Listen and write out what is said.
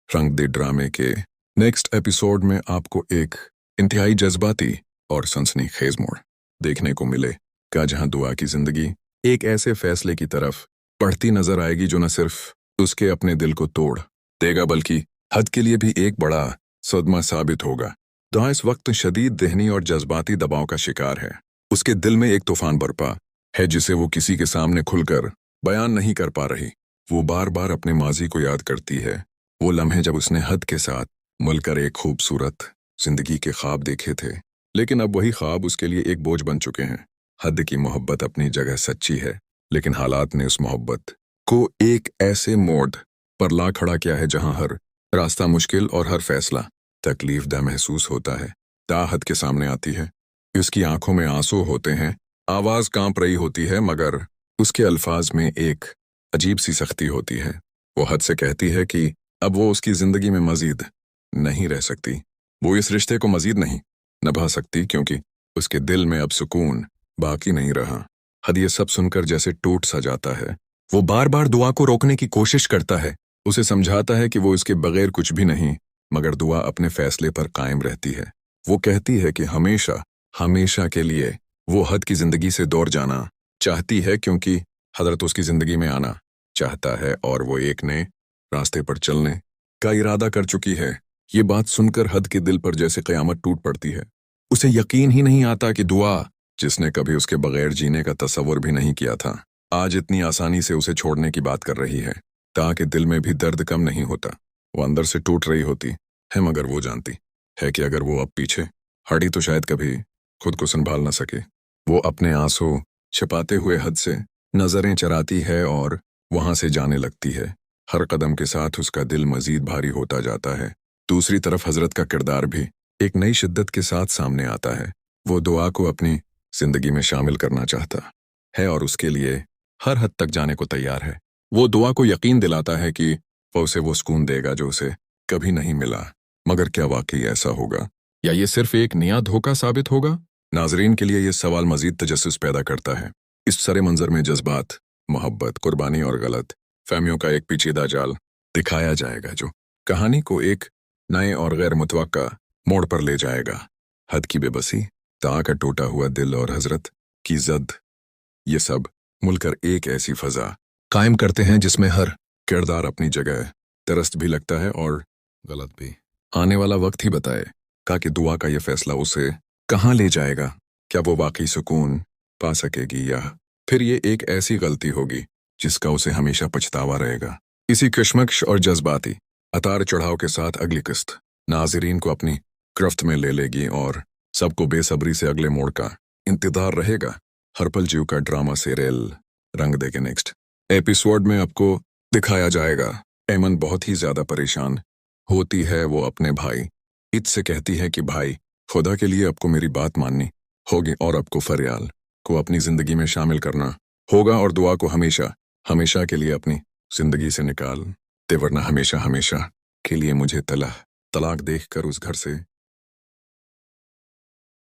रंग दे ड्रामे के नेक्स्ट एपिसोड में आपको एक इंतहाई जज्बाती और सनसनीखेज मोड़ देखने को मिलेगा, जहां दुआ की जिंदगी एक ऐसे फैसले की तरफ बढ़ती नजर आएगी जो न सिर्फ उसके अपने दिल को तोड़ देगा बल्कि हद के लिए भी एक बड़ा सदमा साबित होगा। दुआ इस वक्त शदीद दहनी और जज्बाती दबाव का शिकार है। उसके दिल में एक तूफान बरपा है जिसे वो किसी के सामने खुलकर बयान नहीं कर पा रही। वो बार बार अपने माजी को याद करती है, वो लम्हे जब उसने हद के साथ मिलकर एक खूबसूरत जिंदगी के ख्वाब देखे थे, लेकिन अब वही ख्वाब उसके लिए एक बोझ बन चुके हैं। हद की मोहब्बत अपनी जगह सच्ची है, लेकिन हालात ने उस मोहब्बत को एक ऐसे मोड़ पर ला खड़ा किया है जहां हर रास्ता मुश्किल और हर फैसला तकलीफदा महसूस होता है। ता हद के सामने आती है, उसकी आंखों में आंसू होते हैं, आवाज कांप रही होती है, मगर उसके अल्फाज में एक अजीब सी सख्ती होती है। वो हद से कहती है कि अब वो उसकी जिंदगी में मजीद नहीं रह सकती, वो इस रिश्ते को मजीद नहीं निभा सकती, क्योंकि उसके दिल में अब सुकून बाकी नहीं रहा। हद ये सब सुनकर जैसे टूट सा जाता है। वो बार बार दुआ को रोकने की कोशिश करता है, उसे समझाता है कि वो इसके बगैर कुछ भी नहीं, मगर दुआ अपने फैसले पर कायम रहती है। वो कहती है कि हमेशा हमेशा के लिए वो हद की जिंदगी से दूर जाना चाहती है, क्योंकि हजरत उसकी जिंदगी में आना चाहता है और वो एक नए रास्ते पर चलने का इरादा कर चुकी है। ये बात सुनकर हद के दिल पर जैसे क़यामत टूट पड़ती है। उसे यकीन ही नहीं आता कि दुआ, जिसने कभी उसके बगैर जीने का तसव्वुर भी नहीं किया था, आज इतनी आसानी से उसे छोड़ने की बात कर रही है। ताकि दिल में भी दर्द कम नहीं होता, वो अंदर से टूट रही होती है, मगर वो जानती है कि अगर वो अब पीछे हटी तो शायद कभी खुद को संभाल न सके। वो अपने आंसू छिपाते हुए हद से नजरें चराती है और वहां से जाने लगती है। हर कदम के साथ उसका दिल मजीद भारी होता जाता है। दूसरी तरफ हजरत का किरदार भी एक नई शिद्दत के साथ सामने आता है। वो दुआ को अपनी जिंदगी में शामिल करना चाहता है और उसके लिए हर हद तक जाने को तैयार है। वो दुआ को यकीन दिलाता है कि वो उसे वो सुकून देगा जो उसे कभी नहीं मिला। मगर क्या वाकई ऐसा होगा, या ये सिर्फ एक नया धोखा साबित होगा? नाजरीन के लिए ये सवाल मजीद तजस्सुस पैदा करता है। इस सरे मंजर में जज्बात, मोहब्बत, कुर्बानी और गलत फहमियों का एक पेचीदा जाल दिखाया जाएगा, जो कहानी को एक नए और गैर मुतवक्का मोड़ पर ले जाएगा। हद की बेबसी, ता का टूटा हुआ दिल और हजरत की जद, ये सब मिलकर एक ऐसी फजा कायम करते हैं जिसमें हर किरदार अपनी जगह तरस्त भी लगता है और गलत भी। आने वाला वक्त ही बताए कि दुआ का ये फैसला उसे कहाँ ले जाएगा। क्या वो वाकई सुकून पा सकेगी, या फिर ये एक ऐसी गलती होगी जिसका उसे हमेशा पछतावा रहेगा। इसी कशमकश और जज्बाती अतार चढ़ाव के साथ अगली किस्त नाजरीन को अपनी गिरफ्त में ले लेगी और सबको बेसब्री से अगले मोड़ का इंतजार रहेगा। हर पल जीव का ड्रामा सीरियल रंग दे के नेक्स्ट एपिसोड में आपको दिखाया जाएगा। ऐमन बहुत ही ज्यादा परेशान होती है। वो अपने भाई ईद से कहती है कि भाई, खुदा के लिए आपको मेरी बात माननी होगी और आपको फरियाल को अपनी जिंदगी में शामिल करना होगा और दुआ को हमेशा हमेशा के लिए अपनी जिंदगी से निकाल दे, वरना हमेशा हमेशा के लिए मुझे तलाक देखकर उस घर से